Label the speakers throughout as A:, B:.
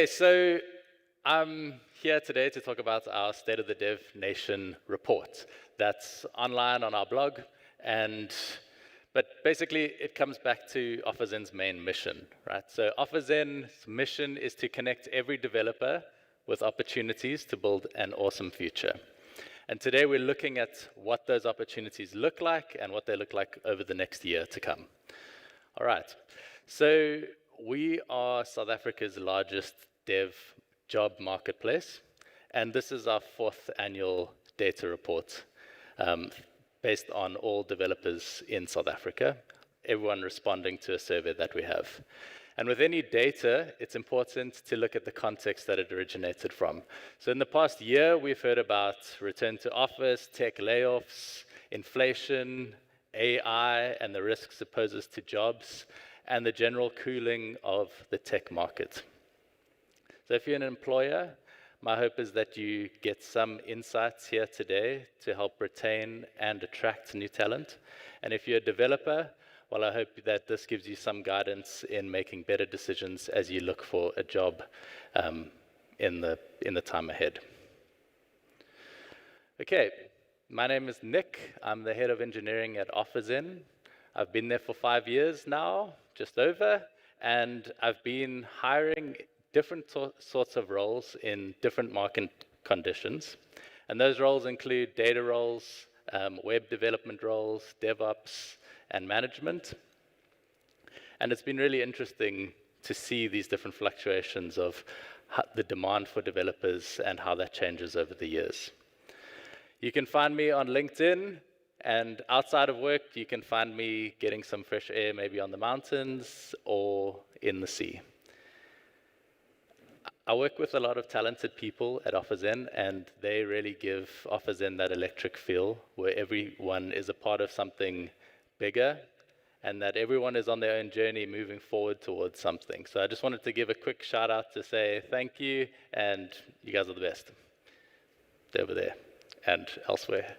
A: Okay, so I'm here today to talk about our State of the Dev Nation report. That's online on our blog, but basically it comes back to OfferZen's main mission, right? So OfferZen's mission is to connect every developer with opportunities to build an awesome future. And today we're looking at what those opportunities look like and what they look like over the next year to come. All right, so we are South Africa's largest dev job marketplace, and this is our 4th annual data report based on all developers in South Africa, everyone responding to a survey that we have. And with any data, it's important to look at the context that it originated from. So in the past year, we've heard about return to office, tech layoffs, inflation, AI, and the risks it poses to jobs, and the general cooling of the tech market. So if you're an employer, my hope is that you get some insights here today to help retain and attract new talent. And if you're a developer, well, I hope that this gives you some guidance in making better decisions as you look for a job in the time ahead. Okay, my name is Nick. I'm the head of engineering at OfferZen. I've been there for 5 years now, just over, and I've been hiring different sorts of roles in different market conditions. And those roles include data roles, web development roles, DevOps, and management. And it's been really interesting to see these different fluctuations of the demand for developers and how that changes over the years. You can find me on LinkedIn, and outside of work, you can find me getting some fresh air, maybe on the mountains or in the sea. I work with a lot of talented people at OfferZen, and they really give OfferZen that electric feel where everyone is a part of something bigger and that everyone is on their own journey moving forward towards something. So I just wanted to give a quick shout out to say thank you, and you guys are the best. Over there and elsewhere.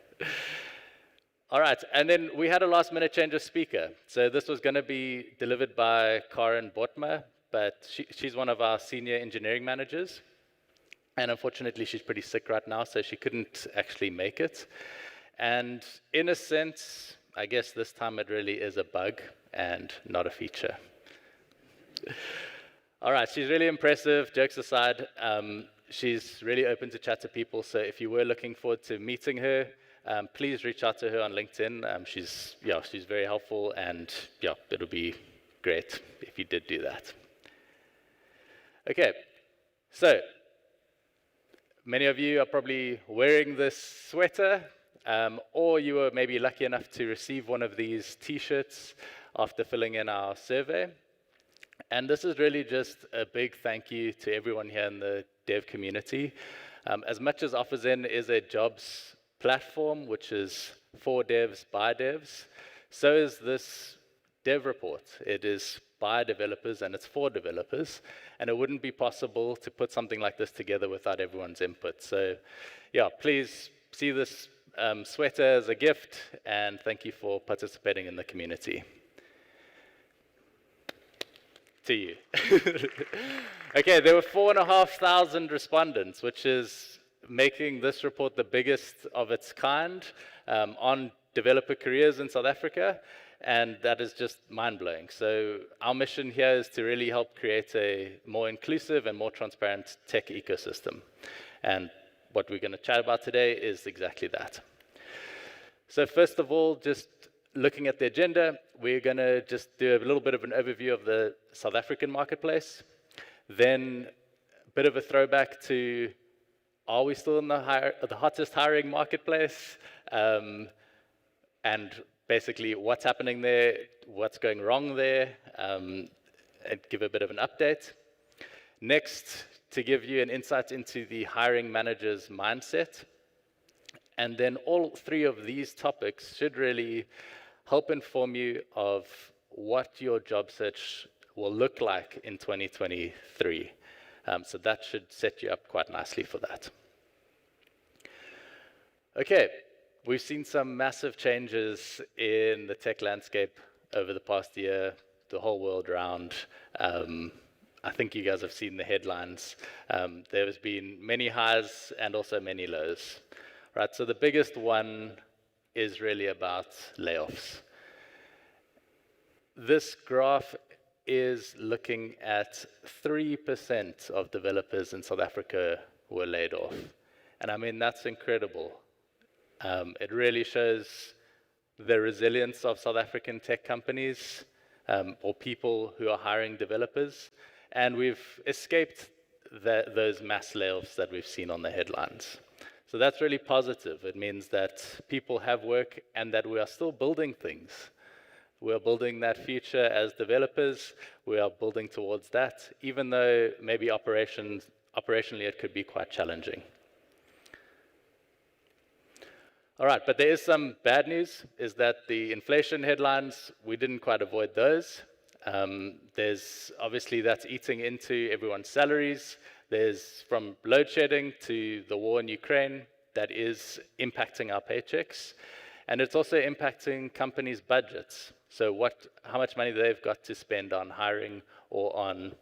A: All right, and then we had a last minute change of speaker. So this was going to be delivered by Karen Botma, but she's one of our senior engineering managers. And unfortunately, she's pretty sick right now, so she couldn't actually make it. And in a sense, I guess this time it really is a bug and not a feature. All right, she's really impressive, jokes aside. She's really open to chat to people, so if you were looking forward to meeting her, please reach out to her on LinkedIn. She's very helpful, and yeah, it'll be great if you did do that. Okay, so many of you are probably wearing this sweater, or you were maybe lucky enough to receive one of these t-shirts after filling in our survey. And this is really just a big thank you to everyone here in the dev community. As much as OfferZen is a jobs platform, which is for devs by devs, so is this dev report. It is by developers and it's for developers, and it wouldn't be possible to put something like this together without everyone's input. So yeah, please see this sweater as a gift, and thank you for participating in the community. To you. Okay, there were 4,500 respondents, which is making this report the biggest of its kind on developer careers in South Africa, and that is just mind-blowing. So our mission here is to really help create a more inclusive and more transparent tech ecosystem. And what we're going to chat about today is exactly that. So first of all, just looking at the agenda, we're going to just do a little bit of an overview of the South African marketplace, then a bit of a throwback to, are we still in the hottest hiring marketplace? And basically what's happening there, what's going wrong there, and give a bit of an update. Next, to give you an insight into the hiring manager's mindset. And then all 3 of these topics should really help inform you of what your job search will look like in 2023. So that should set you up quite nicely for that. Okay, we've seen some massive changes in the tech landscape over the past year, the whole world around. I think you guys have seen the headlines. There's been many highs and also many lows. Right, so the biggest one is really about layoffs. This graph is looking at 3% of developers in South Africa were laid off. And I mean, that's incredible. It really shows the resilience of South African tech companies or people who are hiring developers. And we've escaped those mass layoffs that we've seen on the headlines. So that's really positive. It means that people have work and that we are still building things. We are building that future as developers. We are building towards that, even though maybe operationally it could be quite challenging. All right, but there is some bad news, is that the inflation headlines, we didn't quite avoid those. There's obviously that's eating into everyone's salaries. There's from load shedding to the war in Ukraine that is impacting our paychecks. And it's also impacting companies' budgets. So how much money they've got to spend on hiring or on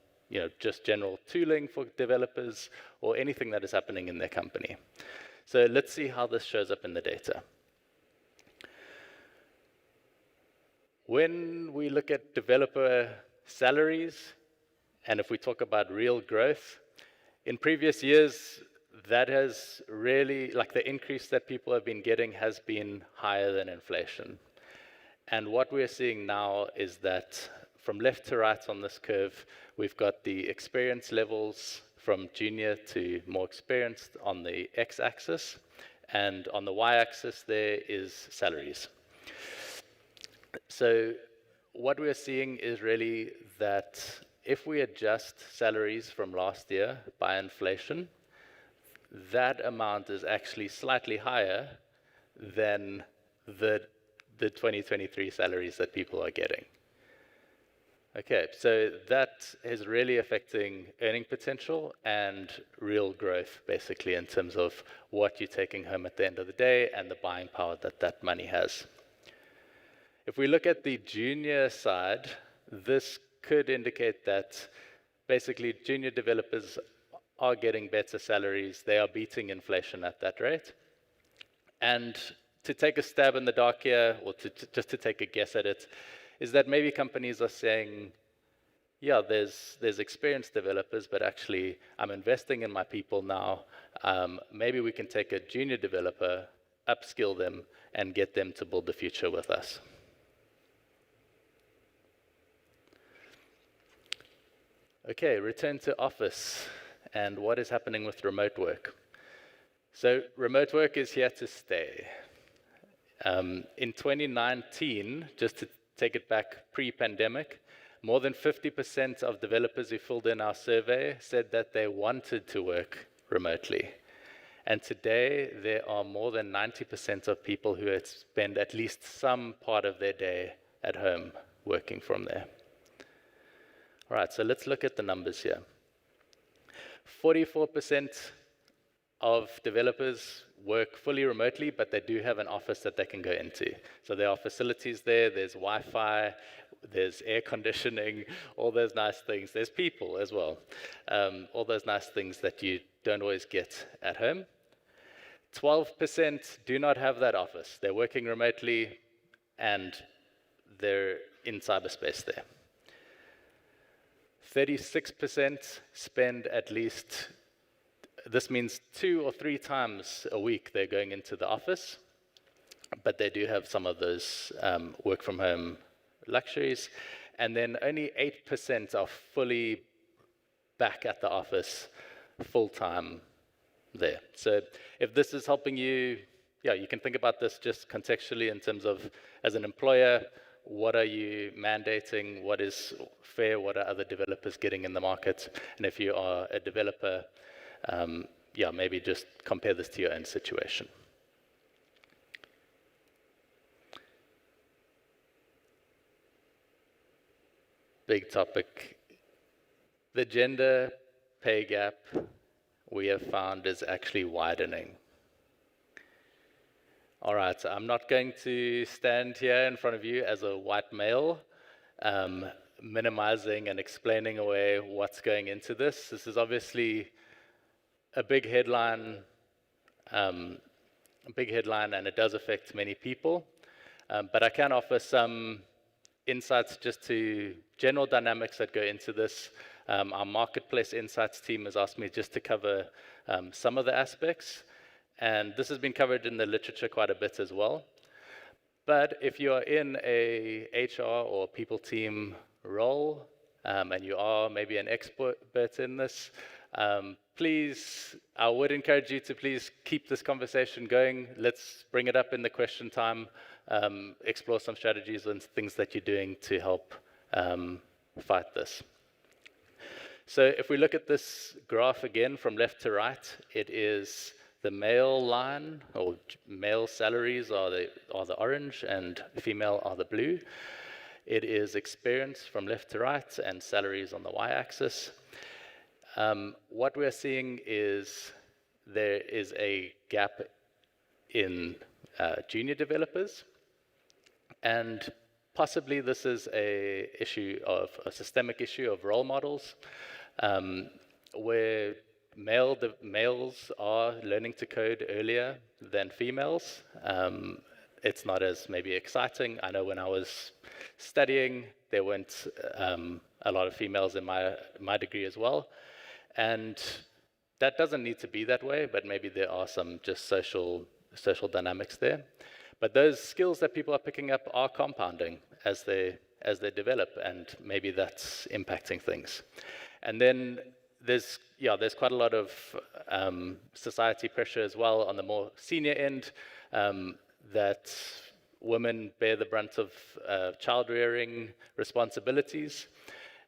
A: just general tooling for developers or anything that is happening in their company. So let's see how this shows up in the data. When we look at developer salaries, and if we talk about real growth, in previous years, that has really, like the increase that people have been getting has been higher than inflation. And what we're seeing now is that from left to right on this curve, we've got the experience levels from junior to more experienced on the x-axis, and on the y-axis there is salaries. So what we're seeing is really that if we adjust salaries from last year by inflation, that amount is actually slightly higher than the 2023 salaries that people are getting. Okay, so that is really affecting earning potential and real growth, basically, in terms of what you're taking home at the end of the day and the buying power that that money has. If we look at the junior side, this could indicate that basically junior developers are getting better salaries. They are beating inflation at that rate. And to take a stab in the dark here, or just to take a guess at it, is that maybe companies are saying, yeah, there's experienced developers, but actually I'm investing in my people now. Maybe we can take a junior developer, upskill them, and get them to build the future with us. Okay, return to office and what is happening with remote work. So remote work is here to stay. In 2019, just to take it back pre-pandemic, more than 50% of developers who filled in our survey said that they wanted to work remotely. And today, there are more than 90% of people who spend at least some part of their day at home working from there. All right, so let's look at the numbers here. 44% of developers work fully remotely, but they do have an office that they can go into. So there are facilities there, there's Wi-Fi, there's air conditioning, all those nice things. There's people as well. All those nice things that you don't always get at home. 12% do not have that office. They're working remotely and they're in cyberspace there. 36% spend at least, this means 2 or 3 times a week they're going into the office, but they do have some of those work from home luxuries. And then only 8% are fully back at the office full time there. So if this is helping you, yeah, you can think about this just contextually in terms of, as an employer, what are you mandating? What is fair? What are other developers getting in the market? And if you are a developer, yeah, maybe just compare this to your own situation. Big topic. The gender pay gap we have found is actually widening. All right, so I'm not going to stand here in front of you as a white male, minimizing and explaining away what's going into this. This is obviously a big headline, and it does affect many people. But I can offer some insights just to general dynamics that go into this. Our marketplace insights team has asked me just to cover some of the aspects, and this has been covered in the literature quite a bit as well. But if you are in a HR or people team role, and you are maybe an expert in this, please, I would encourage you to please keep this conversation going. Let's bring it up in the question time, explore some strategies and things that you're doing to help fight this. So if we look at this graph again from left to right, it is the male line, or male salaries are the orange and female are the blue. It is experience from left to right and salaries on the y-axis. What we're seeing is there is a gap in junior developers, and possibly this is a systemic issue of role models, where males are learning to code earlier than females. It's not as maybe exciting. I know when I was studying, there weren't a lot of females in my degree as well. And that doesn't need to be that way, but maybe there are some just social dynamics there. But those skills that people are picking up are compounding as they develop, and maybe that's impacting things. And then there's quite a lot of society pressure as well on the more senior end, that women bear the brunt of child-rearing responsibilities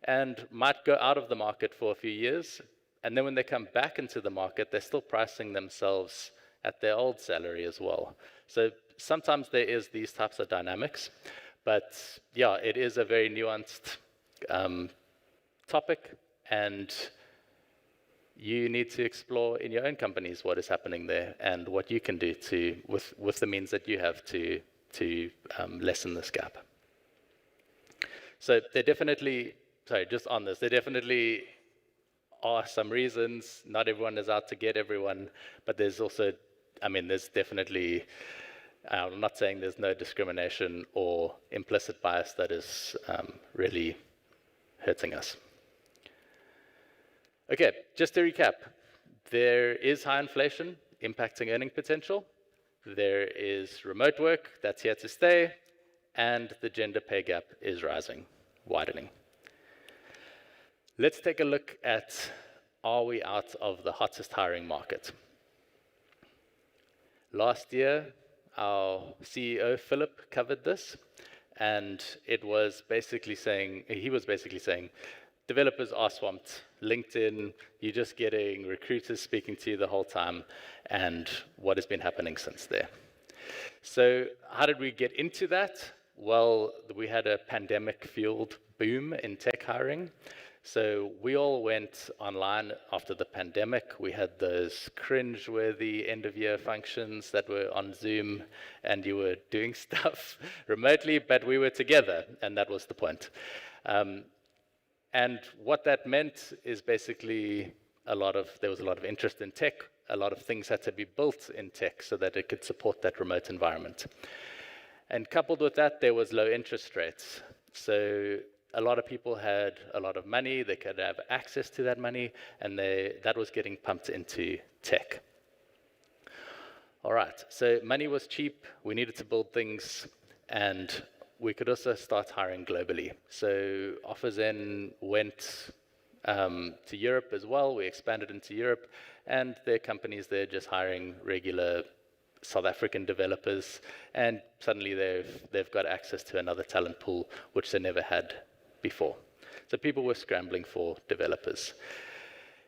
A: and might go out of the market for a few years. And then when they come back into the market, they're still pricing themselves at their old salary as well. So sometimes there is these types of dynamics, but yeah, it is a very nuanced topic, and you need to explore in your own companies what is happening there and what you can do with the means that you have to lessen this gap. So there definitely are some reasons. Not everyone is out to get everyone, but there's also, there's definitely, I'm not saying there's no discrimination or implicit bias that is really hurting us. Okay, just to recap, there is high inflation impacting earning potential. There is remote work that's here to stay, and the gender pay gap is rising, widening. Let's take a look at, are we out of the hottest hiring market? Last year, our CEO, Philip, covered this, and he was basically saying, developers are swamped. LinkedIn, you're just getting recruiters speaking to you the whole time, and what has been happening since there. So how did we get into that? Well, we had a pandemic-fueled boom in tech hiring. So we all went online after the pandemic. We had those cringe-worthy end-of-year functions that were on Zoom, and you were doing stuff remotely, but we were together, and that was the point. And what that meant is basically there was a lot of interest in tech. A lot of things had to be built in tech so that it could support that remote environment. And coupled with that, there was low interest rates. So a lot of people had a lot of money, they could have access to that money, and that was getting pumped into tech. All right, so money was cheap, we needed to build things, and we could also start hiring globally. So OfferZen went to Europe as well. We expanded into Europe, and there are companies there just hiring regular South African developers, and suddenly they've got access to another talent pool, which they never had before. So people were scrambling for developers.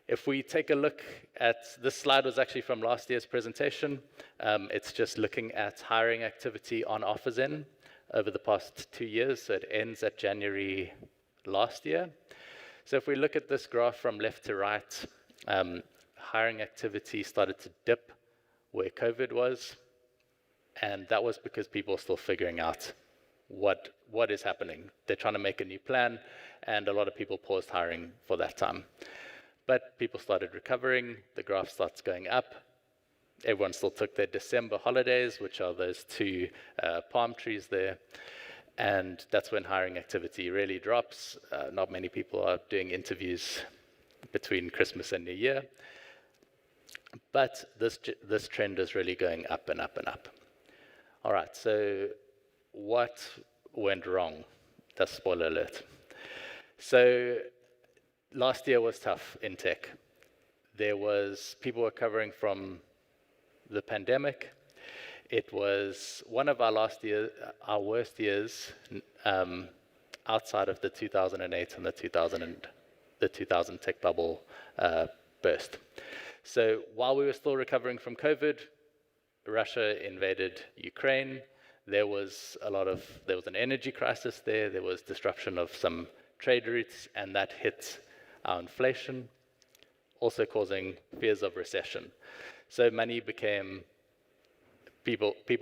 A: If we take a look at, this slide was actually from last year's presentation. It's just looking at hiring activity on OfferZen over the past 2 years, so it ends at January last year. So if we look at this graph from left to right, hiring activity started to dip where COVID was, and that was because people are still figuring out what is happening. They're trying to make a new plan, and a lot of people paused hiring for that time. But people started recovering, the graph starts going up. Everyone still took their December holidays, which are those two palm trees there. And that's when hiring activity really drops. Not many people are doing interviews between Christmas and New Year. But this trend is really going up and up and up. All right, so what went wrong? That's spoiler alert. So last year was tough in tech. People were recovering from the pandemic. It was one of our worst years outside of the 2008 and the 2000 tech bubble burst. So while we were still recovering from COVID, Russia invaded Ukraine. There was an energy crisis there. There was disruption of some trade routes, and that hit our inflation, also causing fears of recession. So money people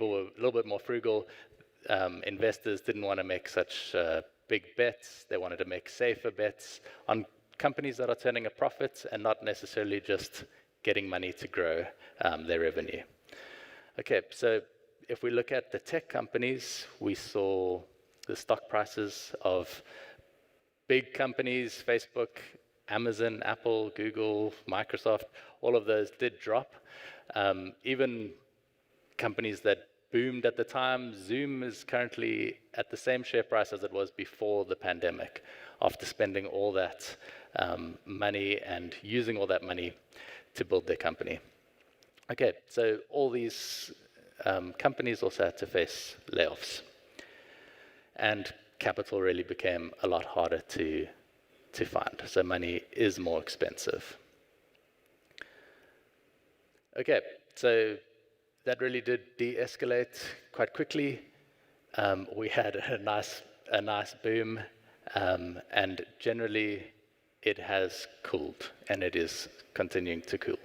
A: were a little bit more frugal. Investors didn't want to make such big bets. They wanted to make safer bets on companies that are turning a profit and not necessarily just getting money to grow their revenue. Okay, so if we look at the tech companies, we saw the stock prices of big companies, Facebook, Amazon, Apple, Google, Microsoft, all of those did drop. Even companies that boomed at the time, Zoom is currently at the same share price as it was before the pandemic, after spending all that money and using all that money to build their company. Okay, so all these companies also had to face layoffs. And capital really became a lot harder to find. So money is more expensive. Okay, so that really did de-escalate quite quickly. We had a nice boom, and generally it has cooled, and it is continuing to cool.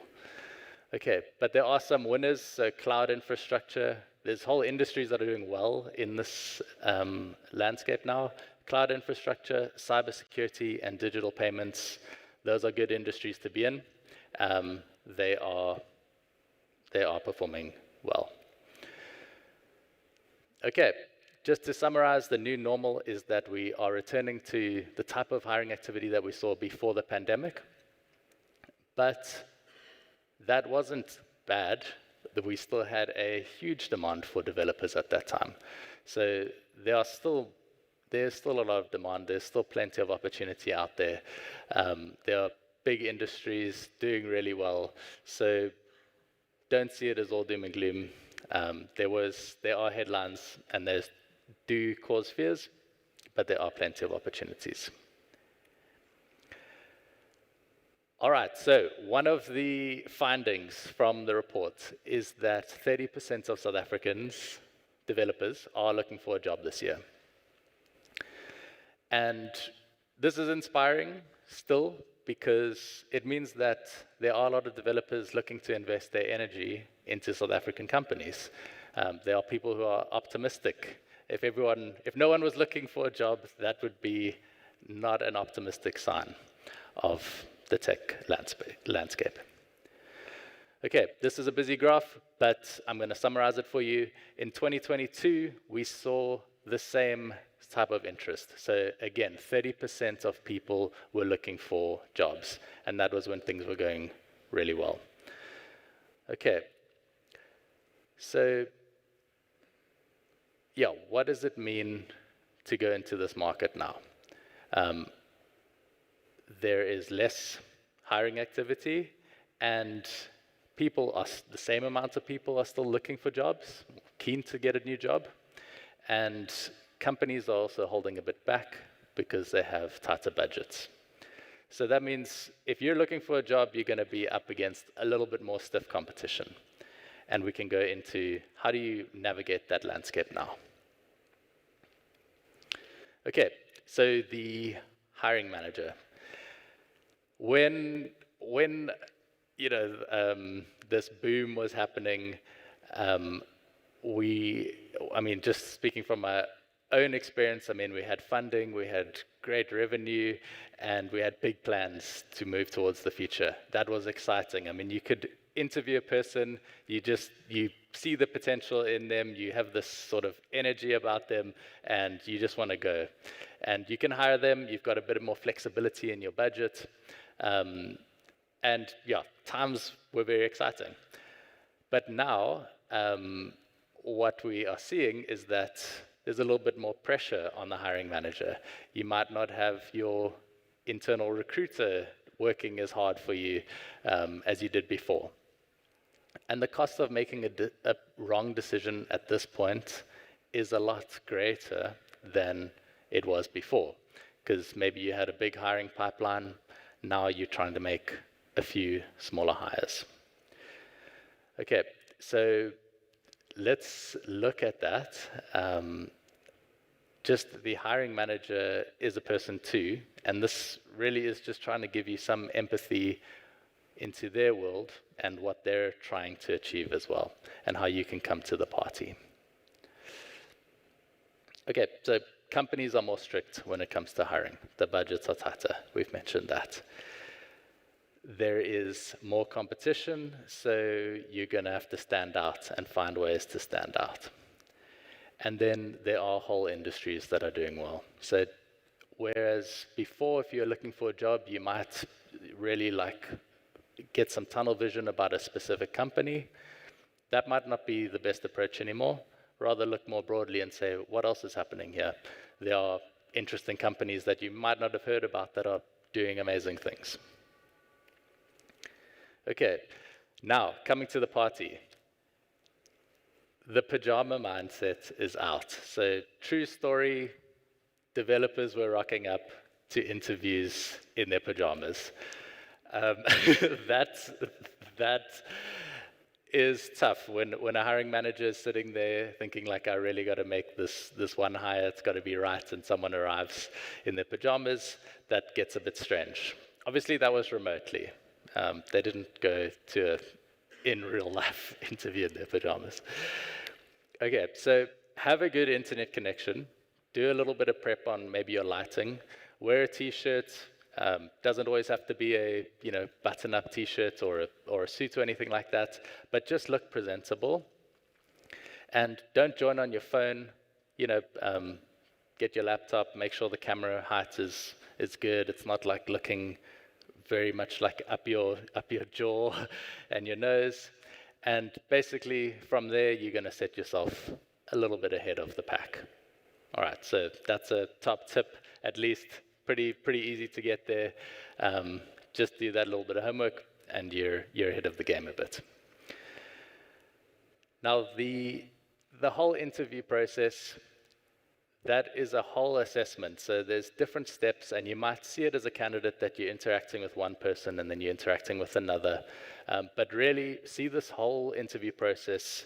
A: Okay, but there are some winners. So cloud infrastructure, there's whole industries that are doing well in this landscape now. Cloud infrastructure, cybersecurity, and digital payments, those are good industries to be in. They are performing well. Okay, just to summarize, the new normal is that we are returning to the type of hiring activity that we saw before the pandemic. But that wasn't bad. We still had a huge demand for developers at that time. So there's still a lot of demand. There's still plenty of opportunity out there. There are big industries doing really well. So don't see it as all doom and gloom. There are headlines, and those do cause fears, but there are plenty of opportunities. All right, so one of the findings from the report is that 30% of South Africans developers are looking for a job this year. And this is inspiring still, because it means that there are a lot of developers looking to invest their energy into South African companies. There are people who are optimistic. If no one was looking for a job, that would be not an optimistic sign of the tech landscape. Okay, this is a busy graph, but I'm going to summarize it for you. In 2022, we saw the same type of interest. So again, 30% of people were looking for jobs, and that was when things were going really well. Okay, so yeah, what does it mean to go into this market now? There is less hiring activity, and the same amount of people are still looking for jobs, keen to get a new job, and companies are also holding a bit back because they have tighter budgets. So that means if you're looking for a job, you're going to be up against a little bit more stiff competition. And we can go into how do you navigate that landscape now. Okay, so the hiring manager. When this boom was happening, just speaking from own experience, I mean, we had funding, we had great revenue, and we had big plans to move towards the future. That was exciting. I mean, you could interview a person, you see the potential in them, you have this sort of energy about them, and you just want to go. And you can hire them, you've got a bit more flexibility in your budget. And yeah, times were very exciting. But now, what we are seeing is that there's a little bit more pressure on the hiring manager. You might not have your internal recruiter working as hard for you as you did before. And the cost of making a wrong decision at this point is a lot greater than it was before. Because maybe you had a big hiring pipeline, now you're trying to make a few smaller hires. Okay, so let's look at that. Just the hiring manager is a person too, and this really is just trying to give you some empathy into their world and what they're trying to achieve as well, and how you can come to the party. Okay, so companies are more strict when it comes to hiring. The budgets are tighter, we've mentioned that. There is more competition, so you're going to have to stand out and find ways to stand out. And then there are whole industries that are doing well. So whereas before, if you're looking for a job, you might really get some tunnel vision about a specific company. That might not be the best approach anymore. Rather look more broadly and say, what else is happening here? There are interesting companies that you might not have heard about that are doing amazing things. Okay, now coming to the party. The pajama mindset is out. So true story, developers were rocking up to interviews in their pajamas. That is tough when a hiring manager is sitting there thinking I really got to make this one hire, it's got to be right, and someone arrives in their pajamas. That gets a bit strange. Obviously, that was remotely. They didn't go to an in real life interview in their pajamas. Okay, so have a good internet connection. Do a little bit of prep on maybe your lighting. Wear a t-shirt. Doesn't always have to be a button-up t-shirt or a suit or anything like that, but just look presentable. And don't join on your phone. Get your laptop. Make sure the camera height is good. It's not looking very much up your jaw and your nose. And basically, from there, you're going to set yourself a little bit ahead of the pack. All right, so that's a top tip, at least. Pretty easy to get there. Just do that little bit of homework, and you're ahead of the game a bit. Now, the whole interview process, that is a whole assessment. So there's different steps, and you might see it as a candidate that you're interacting with one person and then you're interacting with another. But really, see this whole interview process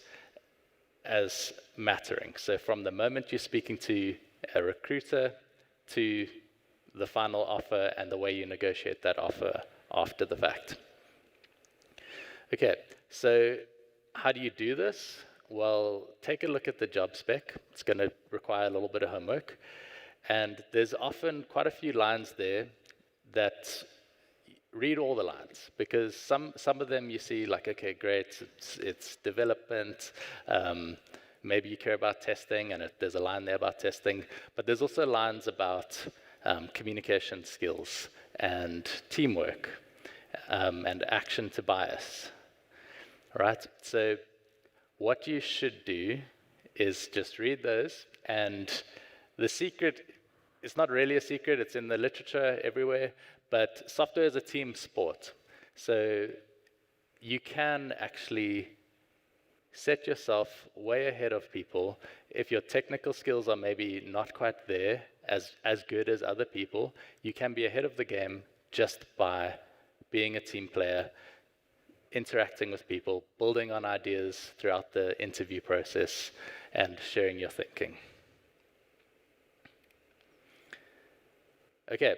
A: as mattering. So from the moment you're speaking to a recruiter to the final offer and the way you negotiate that offer after the fact. Okay, so how do you do this? Well, take a look at the job spec. It's going to require a little bit of homework. And there's often quite a few lines there that read all the lines, because some of them you see okay, great, it's development. Maybe you care about testing, and there's a line there about testing. But there's also lines about communication skills and teamwork and action to bias. All right, so what you should do is just read those, and the secret, it's not really a secret, it's in the literature everywhere, but software is a team sport. So you can actually set yourself way ahead of people. If your technical skills are maybe not quite there, as good as other people, you can be ahead of the game just by being a team player, interacting with people, building on ideas throughout the interview process, and sharing your thinking. Okay,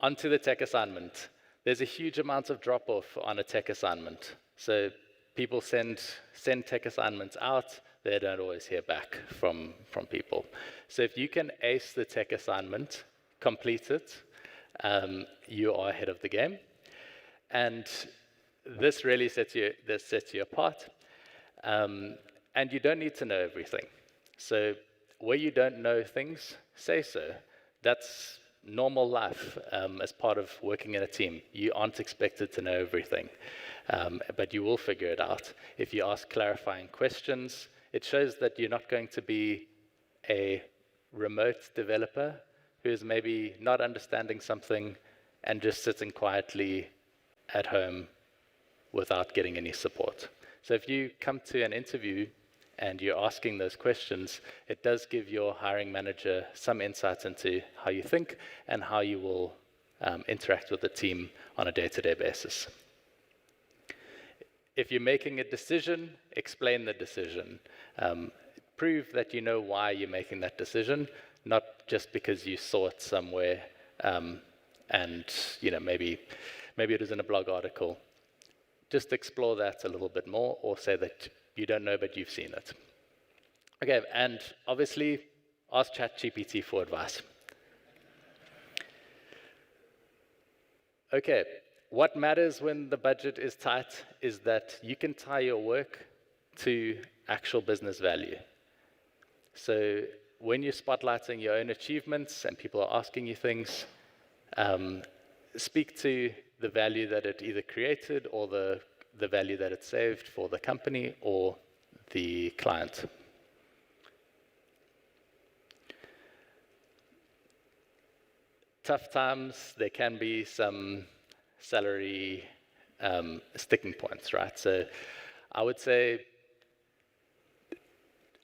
A: on to the tech assignment. There's a huge amount of drop-off on a tech assignment. So people send tech assignments out, they don't always hear back from people. So if you can ace the tech assignment, complete it, you are ahead of the game. And this really sets you apart. And you don't need to know everything. So where you don't know things, say so. That's normal life as part of working in a team. You aren't expected to know everything, but you will figure it out. If you ask clarifying questions, it shows that you're not going to be a remote developer who is maybe not understanding something and just sitting quietly at home without getting any support. So if you come to an interview and you're asking those questions, it does give your hiring manager some insight into how you think and how you will interact with the team on a day-to-day basis. If you're making a decision, explain the decision. Prove that you know why you're making that decision, not just because you saw it somewhere and maybe it was in a blog article. Just explore that a little bit more, or say that you don't know, but you've seen it. Okay, and obviously, ask ChatGPT for advice. Okay, what matters when the budget is tight is that you can tie your work to actual business value. So when you're spotlighting your own achievements and people are asking you things, speak to the value that it either created or the value that it saved for the company or the client. Tough times, there can be some salary sticking points, right? So I would say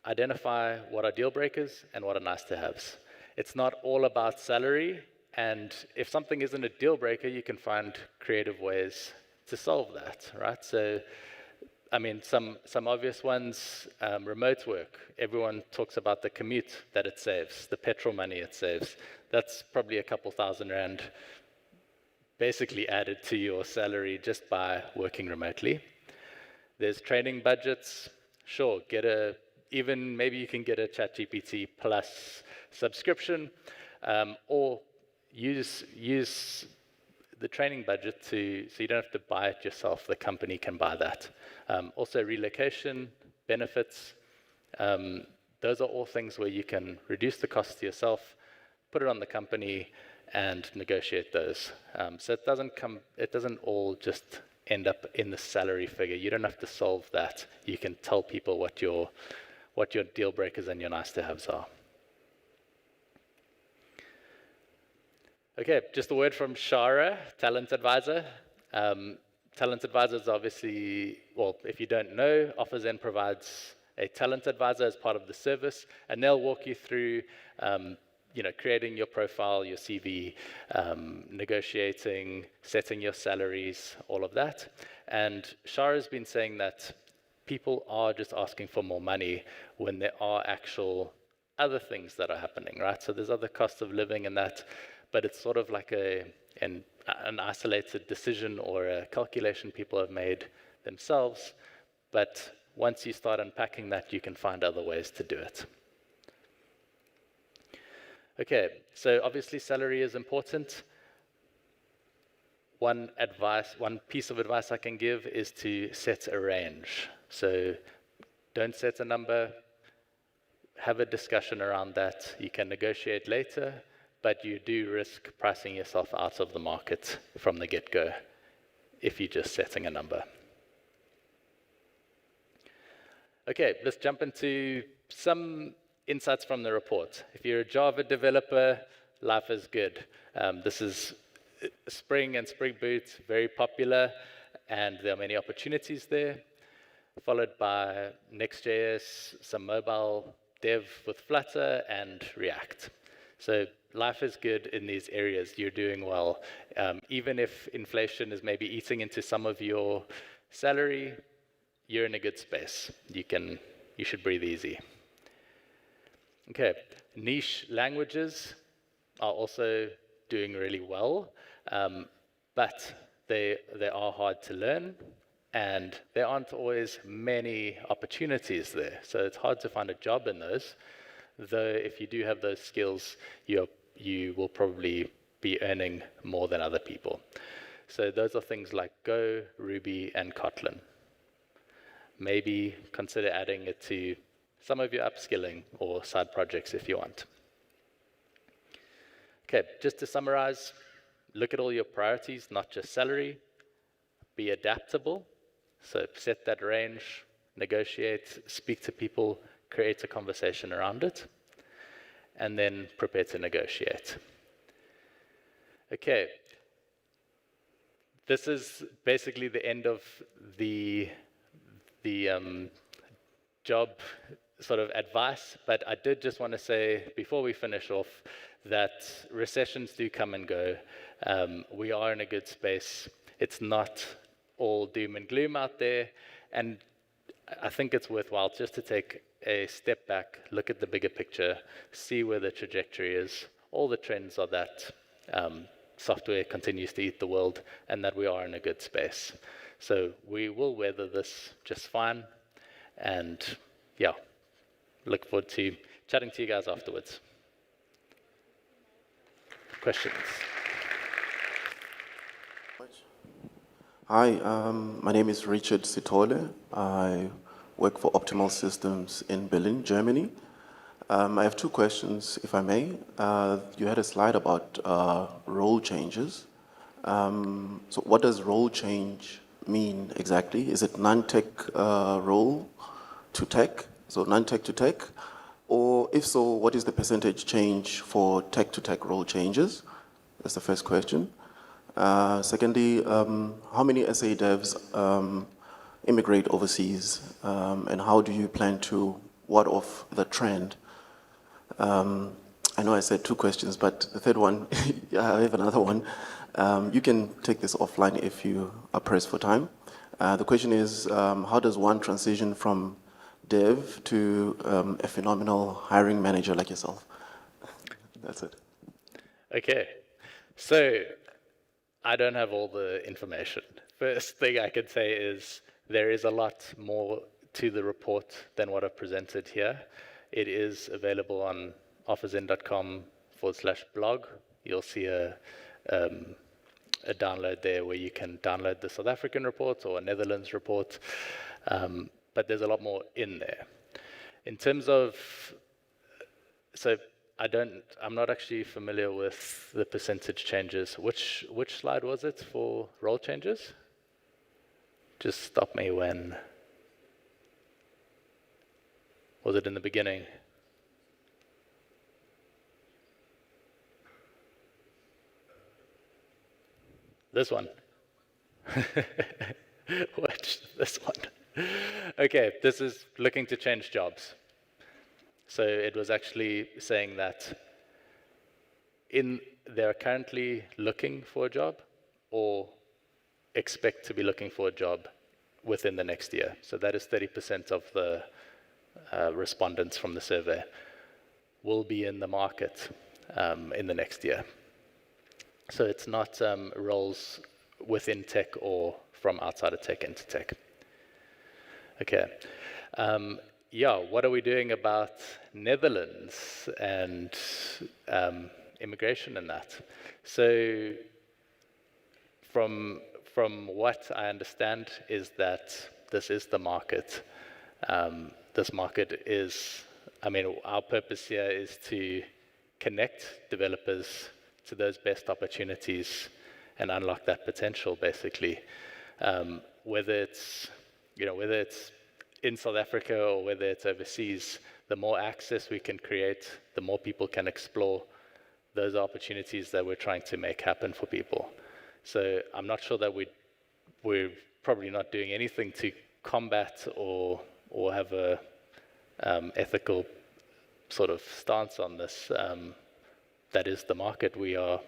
A: identify what are deal breakers and what are nice to haves. It's not all about salary, and if something isn't a deal breaker, you can find creative ways to solve that, right? So, I mean, some obvious ones, remote work. Everyone talks about the commute that it saves, the petrol money it saves. That's probably a couple $1,000 basically added to your salary just by working remotely. There's training budgets. Sure, even maybe you can get a ChatGPT Plus subscription, or use the training budget so you don't have to buy it yourself. The company can buy that. Also, relocation, benefits. Those are all things where you can reduce the cost to yourself, put it on the company, and negotiate those. So it doesn't all just end up in the salary figure. You don't have to solve that. You can tell people what your deal breakers and your nice to haves are. Okay, just a word from Shara, Talent Advisor. Talent Advisor is obviously, well, if you don't know, OfferZen provides a talent advisor as part of the service, and they'll walk you through creating your profile, your CV, negotiating, setting your salaries, all of that. And Shara's been saying that people are just asking for more money when there are actual other things that are happening, right? So there's other costs of living and that, but it's sort of like an isolated decision or a calculation people have made themselves. But once you start unpacking that, you can find other ways to do it. Okay, so obviously salary is important. One piece of advice I can give is to set a range. So don't set a number, have a discussion around that. You can negotiate later, but you do risk pricing yourself out of the market from the get-go if you're just setting a number. Okay, let's jump into some insights from the report. If you're a Java developer, life is good. This is Spring and Spring Boot, very popular, and there are many opportunities there, followed by Next.js, some mobile dev with Flutter, and React. So life is good in these areas. You're doing well. Even if inflation is maybe eating into some of your salary, you're in a good space. You should breathe easy. Okay, niche languages are also doing really well, but they are hard to learn. and there aren't always many opportunities there. So it's hard to find a job in those, though if you do have those skills, you will probably be earning more than other people. So those are things like Go, Ruby, and Kotlin. Maybe consider adding it to some of your upskilling or side projects if you want. Okay, just to summarize, look at all your priorities, not just salary. Be adaptable, so set that range, negotiate, speak to people, create a conversation around it, and then prepare to negotiate. Okay, this is basically the end of the job sort of advice, but I did just want to say before we finish off that recessions do come and go. We are in a good space. It's not all doom and gloom out there, and I think it's worthwhile just to take a step back, look at the bigger picture, see where the trajectory is. All the trends are that software continues to eat the world and that we are in a good space. So we will weather this just fine, and yeah, look forward to chatting to you guys afterwards. Questions?
B: Hi, my name is Richard Sitole. I work for Optimal Systems in Berlin, Germany. I have two questions, if I may. You had a slide about role changes. So what does role change mean exactly? Is it non-tech role to tech, so non-tech to tech? Or if so, what is the percentage change for tech to tech role changes? That's the first question. Secondly, how many SA devs immigrate overseas, and how do you plan to ward off the trend? I know I said two questions, but the third one, yeah, I have another one. You can take this offline if you are pressed for time. The question is, how does one transition from dev to a phenomenal hiring manager like yourself? That's it.
A: Okay, so I don't have all the information. First thing I could say is there is a lot more to the report than what I've presented here. It is available on offerzen.com/blog. You'll see a download there where you can download the South African report or a Netherlands report, but there's a lot more in there. In terms of, so I'm not actually familiar with the percentage changes. Which slide was it for role changes? Just stop me when. Was it in the beginning? This one. Watch this one. Okay, this is looking to change jobs. So it was actually saying that they're currently looking for a job or expect to be looking for a job within the next year. So that is 30% of the respondents from the survey will be in the market in the next year. So it's not roles within tech or from outside of tech into tech. Okay. Yeah, what are we doing about Netherlands and immigration and that? So from what I understand is that this is the market. This market is, our purpose here is to connect developers to those best opportunities and unlock that potential, basically. Whether it's in South Africa or whether it's overseas, the more access we can create, the more people can explore those opportunities that we're trying to make happen for people. So I'm not sure that we're probably not doing anything to combat or have a ethical sort of stance on this. That is the market. We are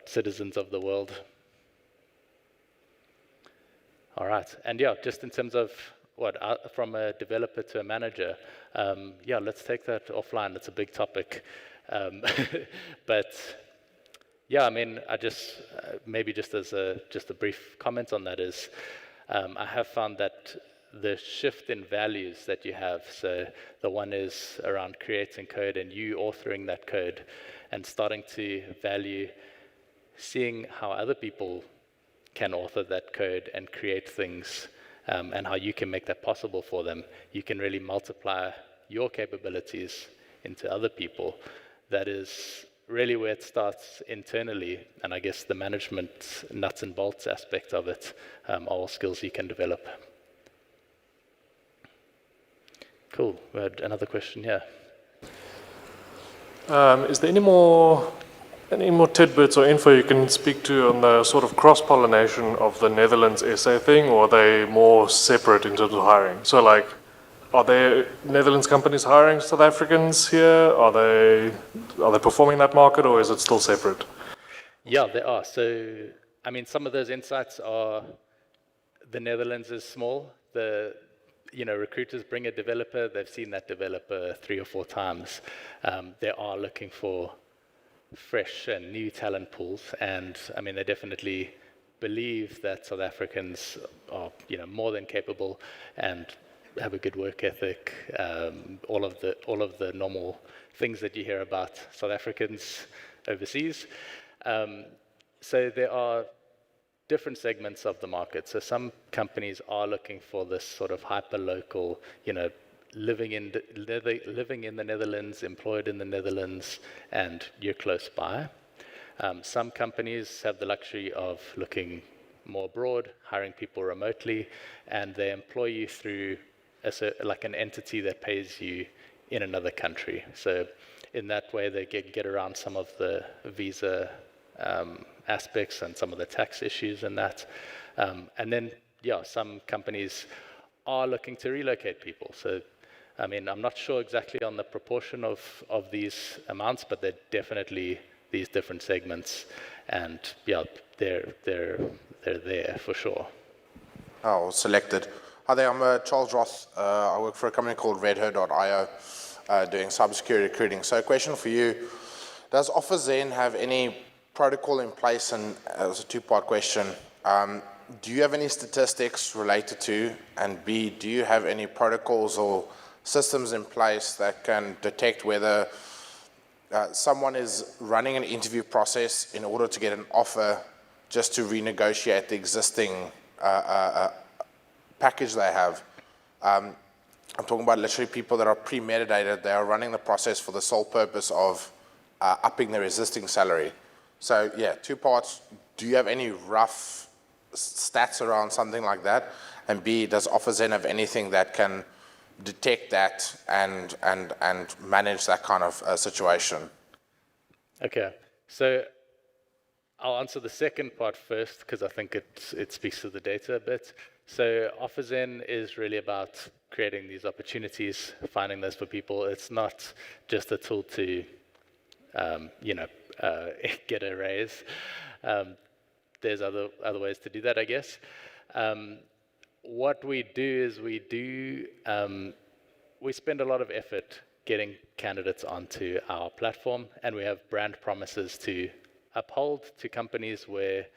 A: citizens of the world. All right, and yeah, just in terms of from a developer to a manager, yeah, let's take that offline. It's a big topic, but yeah, I just maybe just as a brief comment on that is, I have found that the shift in values that you have, so the one is around creating code and you authoring that code and starting to value seeing how other people can author that code and create things, and how you can make that possible for them. You can really multiply your capabilities into other people. That is really where it starts internally, and I guess the management nuts and bolts aspect of it are all skills you can develop. Cool. We had another question here.
C: Is there any more tidbits or info you can speak to on the sort of cross-pollination of the Netherlands SA thing, or are they more separate in terms of hiring? So like, are there Netherlands companies hiring South Africans here? Are they performing that market, or is it still separate?
A: Yeah, there are. So, I mean, some of those insights are the Netherlands is small. Recruiters bring a developer, they've seen that developer 3 or 4 times. They are looking for fresh and new talent pools, and I mean, they definitely believe that South Africans are, more than capable and have a good work ethic, all of the normal things that you hear about South Africans overseas. So there are different segments of the market. So some companies are looking for this sort of hyper-local, living in the Netherlands, employed in the Netherlands, and you're close by. Some companies have the luxury of looking more abroad, hiring people remotely, and they employ you through like an entity that pays you in another country. So in that way, they get around some of the visa aspects and some of the tax issues and that. And then, some companies are looking to relocate people. So, I mean, I'm not sure exactly on the proportion of these amounts, but they're definitely these different segments. And they're there for sure.
D: Oh, selected. Hi there, I'm Charles Roth. I work for a company called redher.io, doing cybersecurity recruiting. So a question for you, does OfferZen have any protocol in place? And it's a 2-part question. Do you have any statistics related to, and B, do you have any protocols or systems in place that can detect whether someone is running an interview process in order to get an offer just to renegotiate the existing package they have? I'm talking about literally people that are premeditated. They are running the process for the sole purpose of upping their existing salary. So yeah, 2 parts. Do you have any rough stats around something like that? And B, does OfferZen have anything that can detect that and manage that kind of situation?
A: Okay, so I'll answer the second part first because I think it speaks to the data a bit. So OfferZen is really about creating these opportunities, finding those for people. It's not just a tool to, get a raise. There's other ways to do that, I guess. What we do is we spend a lot of effort getting candidates onto our platform, and we have brand promises to uphold to companies where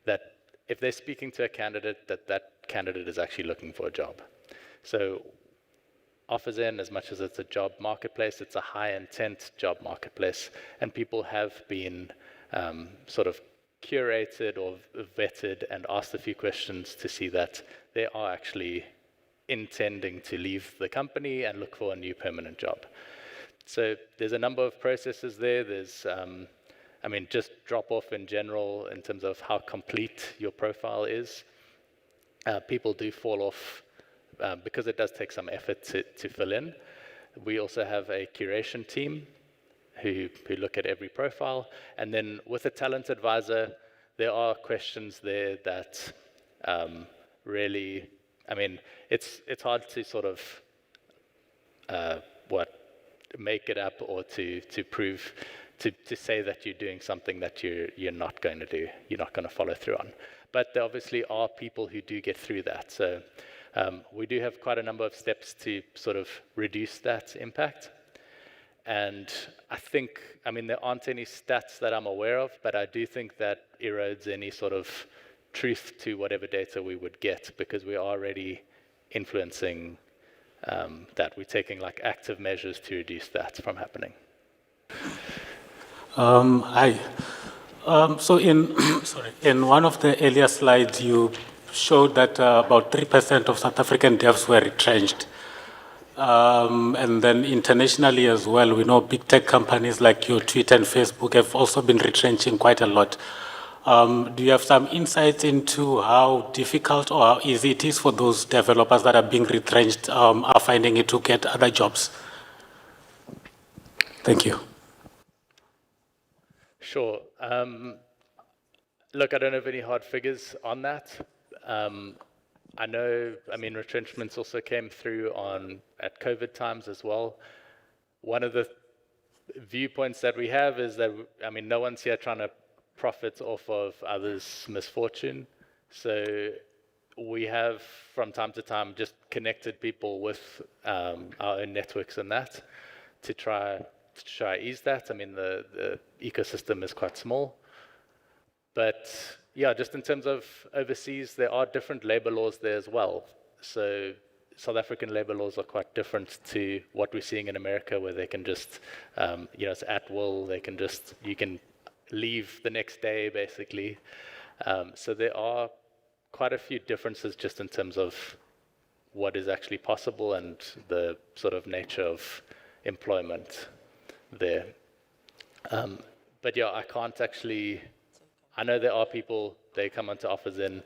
A: that if they're speaking to a candidate, that candidate is actually looking for a job. So OfferZen, as much as it's a job marketplace, it's a high-intent job marketplace, and people have been sort of curated or vetted and asked a few questions to see that they are actually intending to leave the company and look for a new permanent job. So there's a number of processes there. There's, just drop off in general in terms of how complete your profile is. People do fall off because it does take some effort to fill in. We also have a curation team who look at every profile. And then with a talent advisor, there are questions there that really, it's hard to sort of, make it up or to prove, to say that you're doing something that you're not going to do, you're not going to follow through on. But there obviously are people who do get through that. So we do have quite a number of steps to sort of reduce that impact. And I think, there aren't any stats that I'm aware of, but I do think that erodes any sort of truth to whatever data we would get, because we are already influencing that. We're taking like active measures to reduce that from happening.
E: Hi. So in one of the earlier slides, you showed that about 3% of South African devs were retrenched. And then internationally as well, we know big tech companies like your Twitter and Facebook have also been retrenching quite a lot. Do you have some insights into how difficult or how easy it is for those developers that are being retrenched, are finding it to get other jobs? Thank you.
A: Sure. Look, I don't have any hard figures on that. I know, retrenchments also came through at COVID times as well. One of the viewpoints that we have is that, no one's here trying to profit off of others' misfortune. So we have, from time to time, just connected people with our own networks and that to try ease that. The ecosystem is quite small. But yeah, just in terms of overseas, there are different labor laws there as well. So South African labor laws are quite different to what we're seeing in America, where they can just, it's at will. You can leave the next day, basically. So there are quite a few differences just in terms of what is actually possible and the sort of nature of employment there. But yeah, I know there are people, they come onto OfferZen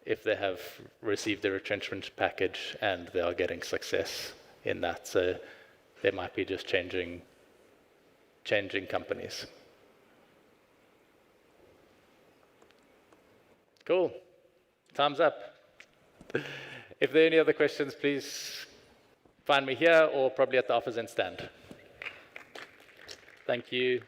A: if they have received a retrenchment package and they are getting success in that. So they might be just changing companies. Cool. Time's up. If there are any other questions, please find me here or probably at the OfferZen stand. Thank you.